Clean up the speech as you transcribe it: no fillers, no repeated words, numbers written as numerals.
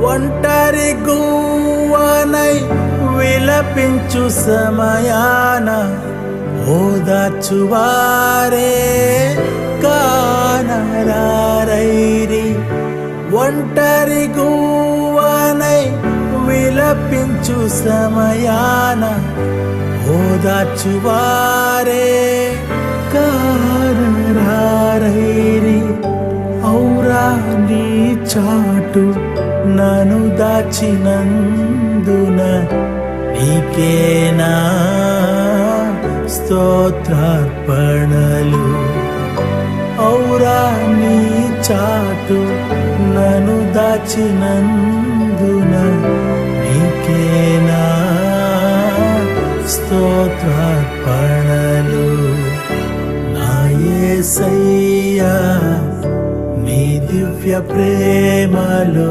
ఒంటరి గువ్వనై విలపించు సమయాన ఓదార్చువారే కానరారైరి. ఒంటరి గువ్వనై విలపించు సమయాన ఓదార్చువారే కానరారైరి. ఔరా నీ చాటు నన్ను దాచినందున నీకేనా స్తోత్రార్పణలు. ఔరా నీ చాటు నన్ను దాచినందున నీకేనా స్తోత్రార్పణలు. నా యేసయ్యా నీ దివ్య ప్రేమలో